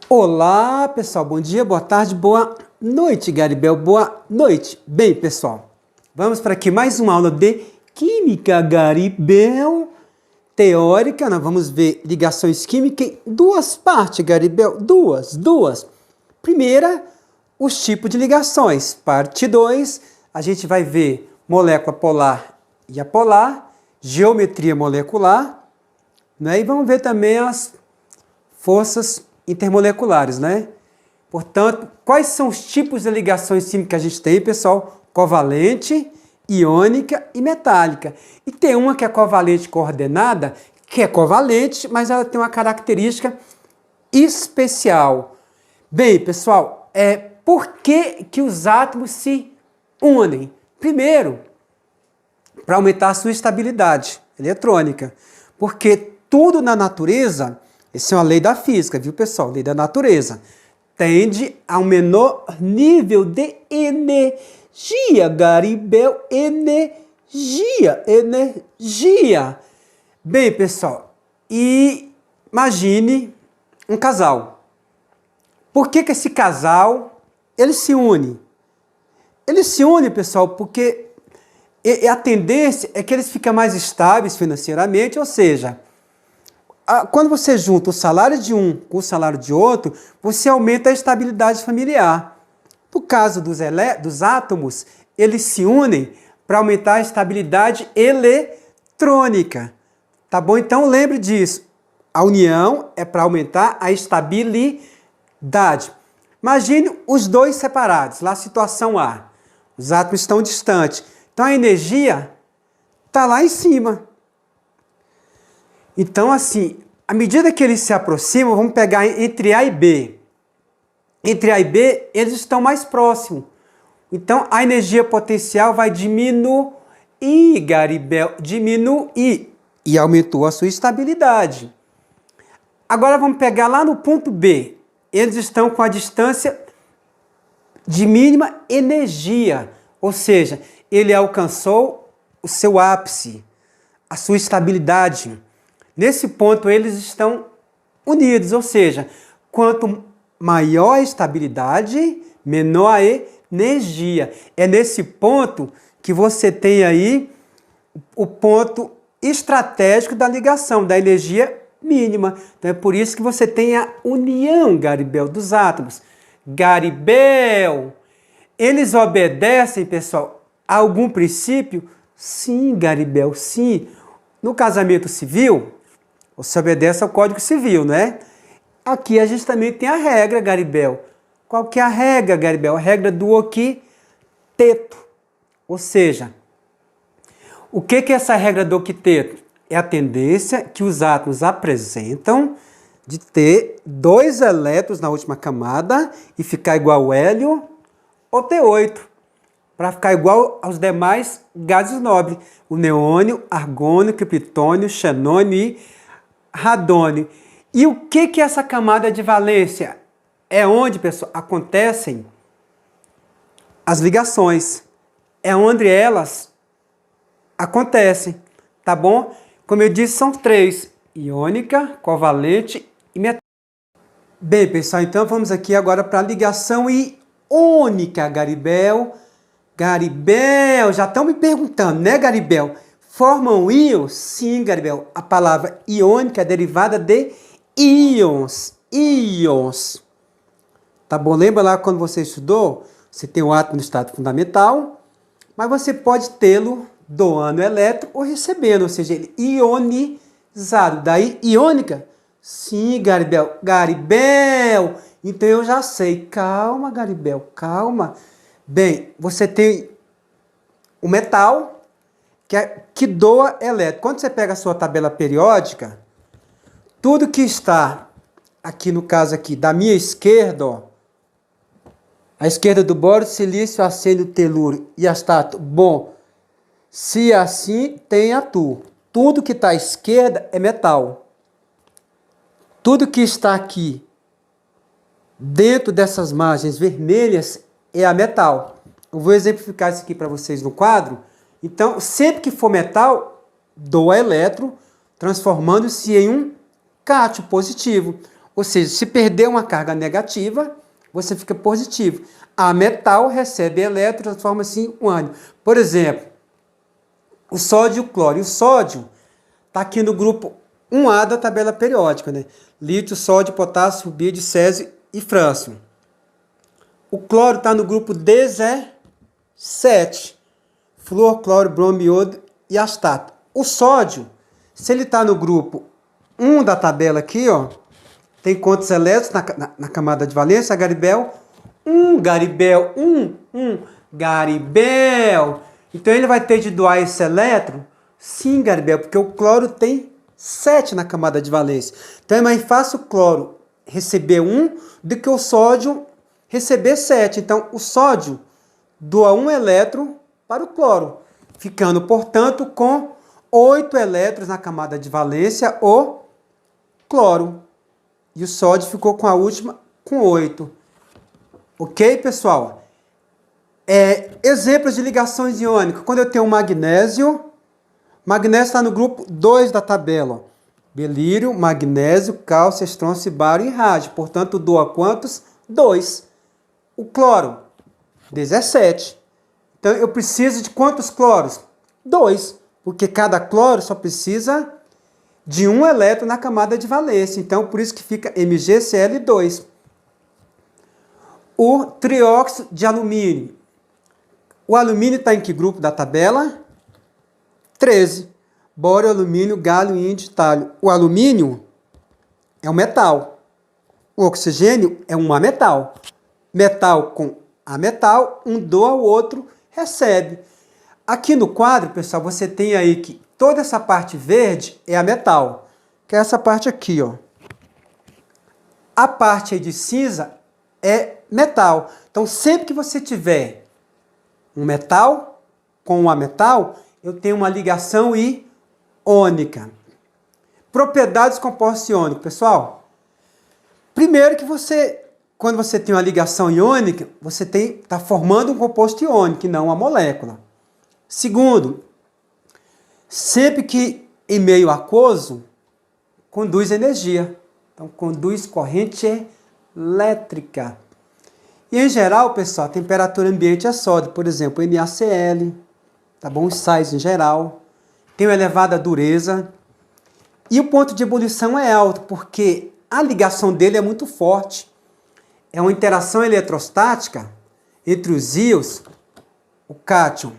Olá, pessoal. Bom dia, boa tarde, boa noite, Garibel. Boa noite. Bem, pessoal, vamos para aqui mais uma aula de Química, Garibel. Teórica, nós vamos ver ligações químicas em duas partes, Garibel. Duas. Primeira, os tipos de ligações. Parte 2, a gente vai ver molécula polar e apolar, geometria molecular, né? E vamos ver também as forças intermoleculares, né? Portanto, quais são os tipos de ligações químicas que a gente tem, pessoal? Covalente, iônica e metálica. E tem uma que é covalente coordenada, que é covalente, mas ela tem uma característica especial. Bem, pessoal, por que os átomos se unem? Primeiro, para aumentar a sua estabilidade eletrônica. Porque tudo na natureza, essa é uma lei da física, viu, pessoal? Lei da natureza. Tende a um menor nível de energia, Garibel. Energia. Bem, pessoal, e imagine um casal. Por que esse casal, ele se une? Ele se une, pessoal, porque a tendência é que eles ficam mais estáveis financeiramente, ou seja, quando você junta o salário de um com o salário de outro, você aumenta a estabilidade familiar. No caso dos átomos, eles se unem para aumentar a estabilidade eletrônica. Tá bom? Então lembre disso. A união é para aumentar a estabilidade. Imagine os dois separados. Lá, situação A. Os átomos estão distantes. Então a energia está lá em cima. Então, assim, à medida que eles se aproximam, vamos pegar entre A e B. Entre A e B, eles estão mais próximos. Então, a energia potencial vai diminuir, Garibel, diminuir. E aumentou a sua estabilidade. Agora, vamos pegar lá no ponto B. Eles estão com a distância de mínima energia. Ou seja, ele alcançou o seu ápice, a sua estabilidade. Nesse ponto, eles estão unidos, ou seja, quanto maior a estabilidade, menor a energia. É nesse ponto que você tem aí o ponto estratégico da ligação, da energia mínima. Então é por isso que você tem a união, Garibel, dos átomos. Garibel, eles obedecem, pessoal, a algum princípio? Sim, Garibel, sim. No casamento civil, você obedece ao Código Civil, né? Aqui a gente também tem a regra, Garibel. Qual que é a regra, Garibel? A regra do octeto. Ou seja, o que é essa regra do octeto? É a tendência que os átomos apresentam de ter 2 elétrons na última camada e ficar igual ao hélio ou T8, para ficar igual aos demais gases nobres. O neônio, argônio, criptônio, xenônio e radônio. E o que é essa camada de valência? É onde, pessoal, acontecem as ligações. É onde elas acontecem, tá bom? Como eu disse, são 3. Iônica, covalente e metálica. Bem, pessoal, então vamos aqui agora para a ligação iônica, Garibel. Garibel, já estão me perguntando, né, Garibel? Formam íons? Sim, Garibel. A palavra iônica é derivada de íons. Íons. Tá bom? Lembra lá quando você estudou? Você tem o átomo no estado fundamental, mas você pode tê-lo doando elétron ou recebendo, ou seja, ele ionizado. Daí, iônica? Sim, Garibel. Garibel! Então eu já sei. Calma, Garibel, calma. Bem, você tem o metal, que doa elétron. Quando você pega a sua tabela periódica, tudo que está aqui, no caso aqui, da minha esquerda, ó, à esquerda do boro, silício, arsênio, telúrio e astato. Bom, se assim, tem atu. Tudo que está à esquerda é metal. Tudo que está aqui, dentro dessas margens vermelhas, é a metal. Eu vou exemplificar isso aqui para vocês no quadro. Então, sempre que for metal, doa elétron, transformando-se em um cátion positivo. Ou seja, se perder uma carga negativa, você fica positivo. A metal recebe elétron, transforma-se em um ânion. Por exemplo, o sódio e o cloro. E o sódio está aqui no grupo 1A da tabela periódica, né? Lítio, sódio, potássio, bídio, césio e frâncio. O cloro está no grupo 17. Flúor, cloro, bromo, iodo e astato. O sódio, se ele está no grupo 1 da tabela aqui, ó, tem quantos elétrons na camada de valência? Garibel, 1 Garibel, 1 Garibel. Então ele vai ter de doar esse elétron? Sim, Garibel, porque o cloro tem 7 na camada de valência. Então é mais fácil o cloro receber 1 do que o sódio receber 7. Então o sódio doa 1 elétron para o cloro, ficando, portanto, com 8 elétrons na camada de valência, o cloro. E o sódio ficou com a última, com 8. Ok, pessoal? Exemplos de ligações iônicas. Quando eu tenho um magnésio está no grupo 2 da tabela. Ó. Belírio, magnésio, cálcio, estrôncio, bário e rádio. Portanto, doa quantos? 2. O cloro, 17. Então, eu preciso de quantos cloros? 2. Porque cada cloro só precisa de 1 elétron na camada de valência. Então, por isso que fica MgCl2. O trióxido de alumínio. O alumínio está em que grupo da tabela? 13. Bório, alumínio, galho, índio, talho. O alumínio é um metal. O oxigênio é um ametal. Metal com ametal, um doa, o outro recebe. Aqui no quadro, pessoal, você tem aí que toda essa parte verde é ametal, que é essa parte aqui, ó. A parte aí de cinza é metal. Então, sempre que você tiver um metal com um ametal, eu tenho uma ligação iônica. Propriedades compostos iônicos, pessoal. Primeiro que quando você tem uma ligação iônica, você está formando um composto iônico e não uma molécula. Segundo, sempre que em meio aquoso, conduz energia. Então, conduz corrente elétrica. E, em geral, pessoal, a temperatura ambiente é sólido. Por exemplo, NaCl, tá bom? Os sais em geral. Tem uma elevada dureza. E o ponto de ebulição é alto, porque a ligação dele é muito forte. É uma interação eletrostática entre os íons, o cátion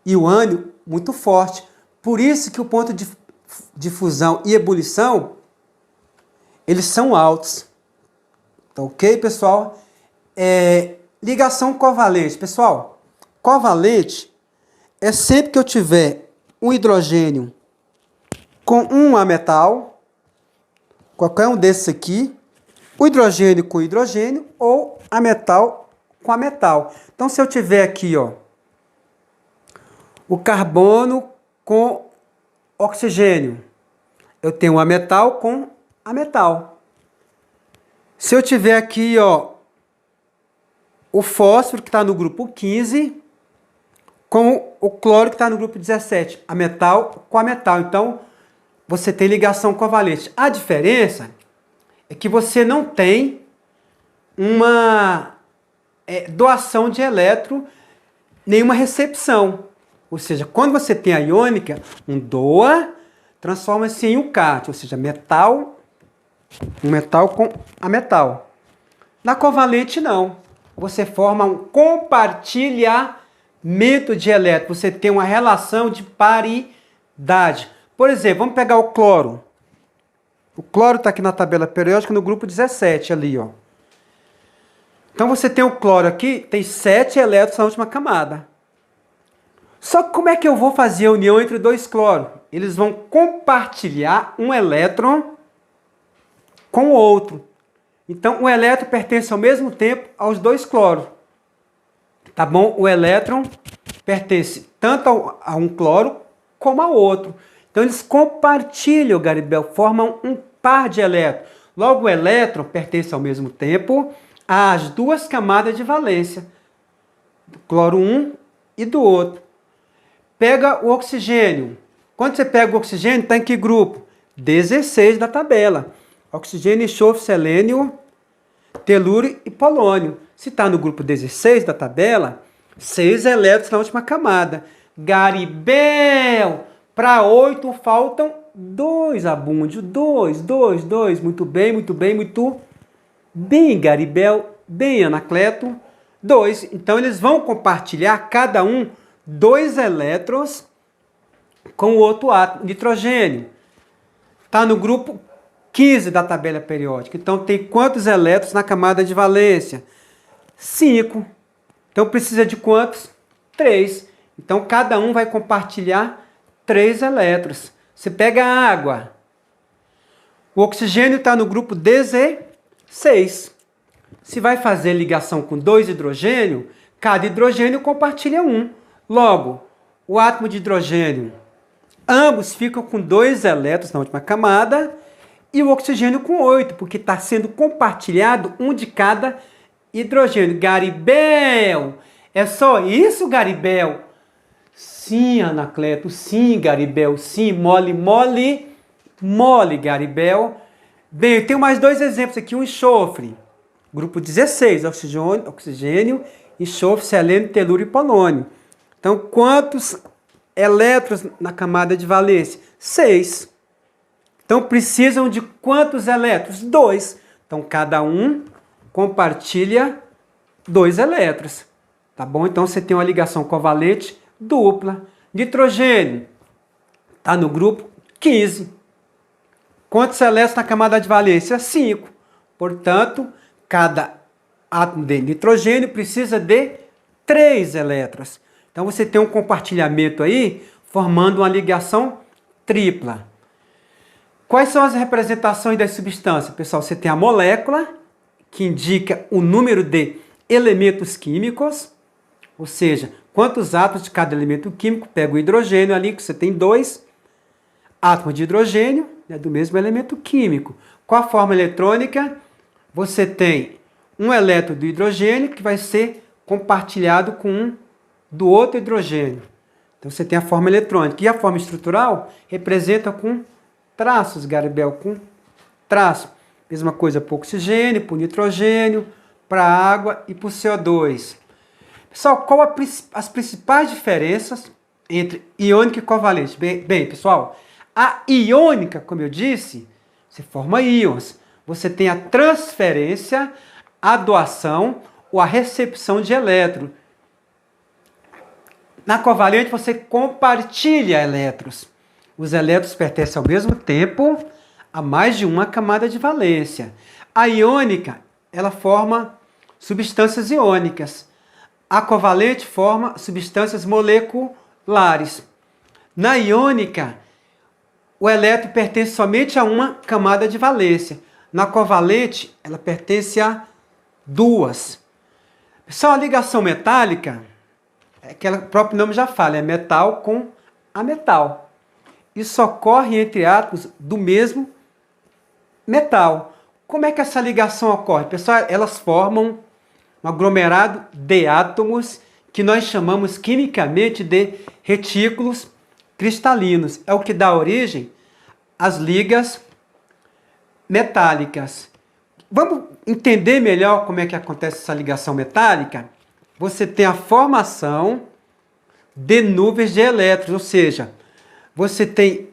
e o ânion, muito forte. Por isso que o ponto de fusão e ebulição, eles são altos. Tá ok, pessoal? Ligação covalente. Pessoal, covalente é sempre que eu tiver um hidrogênio com um ametal, qualquer um desses aqui, o hidrogênio com hidrogênio ou ametal com ametal. Então, se eu tiver aqui, ó, o carbono com oxigênio, eu tenho um ametal com ametal. Se eu tiver aqui, ó, o fósforo que está no grupo 15 com o cloro que está no grupo 17, ametal com ametal. Então, você tem ligação covalente. A diferença é que você não tem uma doação de elétron, nenhuma recepção. Ou seja, quando você tem a iônica, um doa, transforma-se em um cátion, ou seja, metal, um metal com ametal. Na covalente, não. Você forma um compartilhamento de elétrons. Você tem uma relação de paridade. Por exemplo, vamos pegar o cloro. O cloro está aqui na tabela periódica no grupo 17 ali, ó. Então você tem o cloro aqui, tem 7 elétrons na última camada. Só que como é que eu vou fazer a união entre dois cloros? Eles vão compartilhar um elétron com o outro. Então o elétron pertence ao mesmo tempo aos dois cloros. Tá bom? O elétron pertence tanto a um cloro como ao outro. Então eles compartilham, Garibel, formam um par de elétrons. Logo, o elétron pertence ao mesmo tempo às duas camadas de valência, do cloro 1 e do outro. Pega o oxigênio. Quando você pega o oxigênio, está em que grupo? 16 da tabela. Oxigênio, enxofre, selênio, telúrio e polônio. Se está no grupo 16 da tabela, 6 elétrons na última camada. Garibel, para 8 faltam 2, Abúndio. 2. Muito bem, muito bem, muito bem, Garibel. Bem, Anacleto. 2. Então, eles vão compartilhar, cada um, 2 elétrons com o outro átomo. Nitrogênio está no grupo 15 da tabela periódica. Então, tem quantos elétrons na camada de valência? 5. Então, precisa de quantos? 3. Então, cada um vai compartilhar 3 elétrons. Você pega a água. O oxigênio está no grupo 16. Se vai fazer ligação com 2 hidrogênios, cada hidrogênio compartilha 1. Logo, o átomo de hidrogênio, ambos ficam com 2 elétrons na última camada e o oxigênio com 8, porque está sendo compartilhado 1 de cada hidrogênio. Garibel, é só isso, Garibel? Sim, Anacleto, sim, Garibel, sim, mole, Garibel. Bem, eu tenho mais 2 exemplos aqui, um enxofre. Grupo 16, oxigênio, enxofre, selênio, telúrio e polônio. Então, quantos elétrons na camada de valência? 6. Então, precisam de quantos elétrons? 2. Então, cada um compartilha 2 elétrons. Tá bom? Então, você tem uma ligação covalente dupla. Nitrogênio está no grupo 15. Quantos elétrons na camada de valência? 5. Portanto, cada átomo de nitrogênio precisa de 3 elétrons. Então, você tem um compartilhamento aí, formando uma ligação tripla. Quais são as representações das substâncias? Pessoal, você tem a molécula, que indica o número de elementos químicos, ou seja, quantos átomos de cada elemento químico. Pega o hidrogênio ali, que você tem 2 átomos de hidrogênio, né, do mesmo elemento químico. Com a forma eletrônica, você tem um elétron do hidrogênio que vai ser compartilhado com um do outro hidrogênio. Então você tem a forma eletrônica. E a forma estrutural representa com traços, Garibel, com traço. Mesma coisa para o oxigênio, para o nitrogênio, para a água e para o CO2. Pessoal, qual as principais diferenças entre iônica e covalente? Bem, pessoal, a iônica, como eu disse, você forma íons. Você tem a transferência, a doação ou a recepção de elétron. Na covalente, você compartilha elétrons. Os elétrons pertencem ao mesmo tempo a mais de uma camada de valência. A iônica, ela forma substâncias iônicas. A covalente forma substâncias moleculares. Na iônica, o elétron pertence somente a uma camada de valência. Na covalente, ela pertence a 2. Pessoal, a ligação metálica, o próprio nome já fala, é metal com ametal. Isso ocorre entre átomos do mesmo metal. Como é que essa ligação ocorre? Pessoal, elas formam um aglomerado de átomos que nós chamamos quimicamente de retículos cristalinos. É o que dá origem às ligas metálicas. Vamos entender melhor como é que acontece essa ligação metálica? Você tem a formação de nuvens de elétrons, ou seja, você tem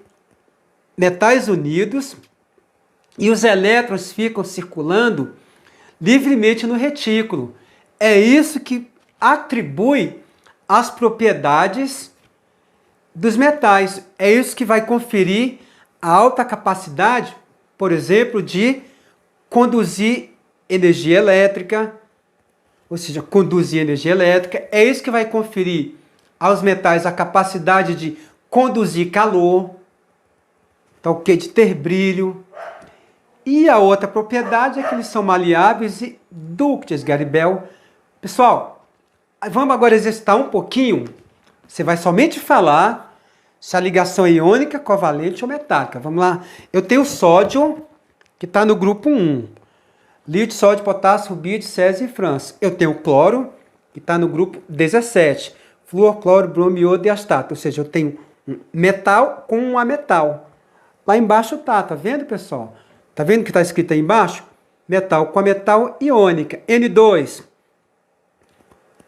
metais unidos e os elétrons ficam circulando livremente no retículo. É isso que atribui as propriedades dos metais. É isso que vai conferir a alta capacidade, por exemplo, de conduzir energia elétrica, ou seja, conduzir energia elétrica. É isso que vai conferir aos metais a capacidade de conduzir calor, tá ok? De ter brilho. E a outra propriedade é que eles são maleáveis e dúcteis, Garibel. Pessoal, vamos agora exercitar um pouquinho. Você vai somente falar se a ligação é iônica, covalente ou metálica. Vamos lá. Eu tenho sódio, que está no grupo 1. Lítio, sódio, potássio, rubídio, césio e frança. Eu tenho cloro, que está no grupo 17. Flúor, cloro, bromo, iodo e astato. Ou seja, eu tenho um metal com um ametal. Lá embaixo tá vendo, pessoal? Tá vendo que está escrito aí embaixo? Metal com a metal iônica. N2,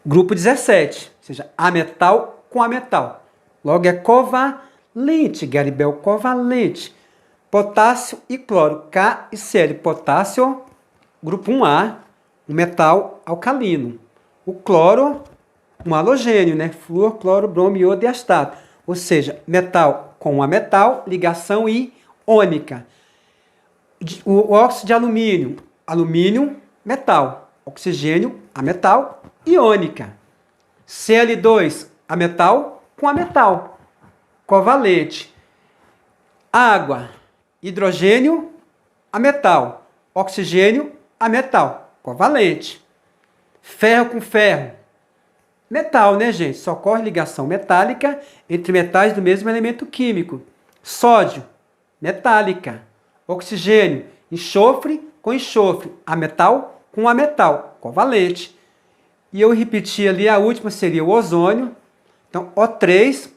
grupo 17, ou seja, a metal com a metal. Logo é covalente, Garibel, covalente. Potássio e cloro, K e Cl. Potássio, grupo 1A, um metal alcalino. O cloro, um halogênio, né? Flúor, cloro, bromo, iodo e astato. Ou seja, metal com a metal, ligação iônica. O óxido de alumínio, alumínio, metal. Oxigênio, a metal, iônica. Cl2, a metal com a metal, covalente. Água, hidrogênio, a metal. Oxigênio, a metal, covalente. Ferro com ferro, metal, né, gente? Só ocorre ligação metálica entre metais do mesmo elemento químico. Sódio, metálica. Oxigênio, enxofre com enxofre. A metal com a metal, covalente. E eu repeti ali, a última seria o ozônio. Então, O3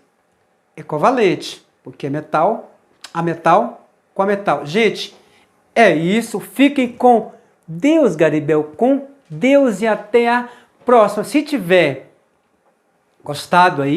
é covalente, porque é metal, a metal com a metal. Gente, é isso. Fiquem com Deus, Garibel, com Deus, e até a próxima. Se tiver gostado aí,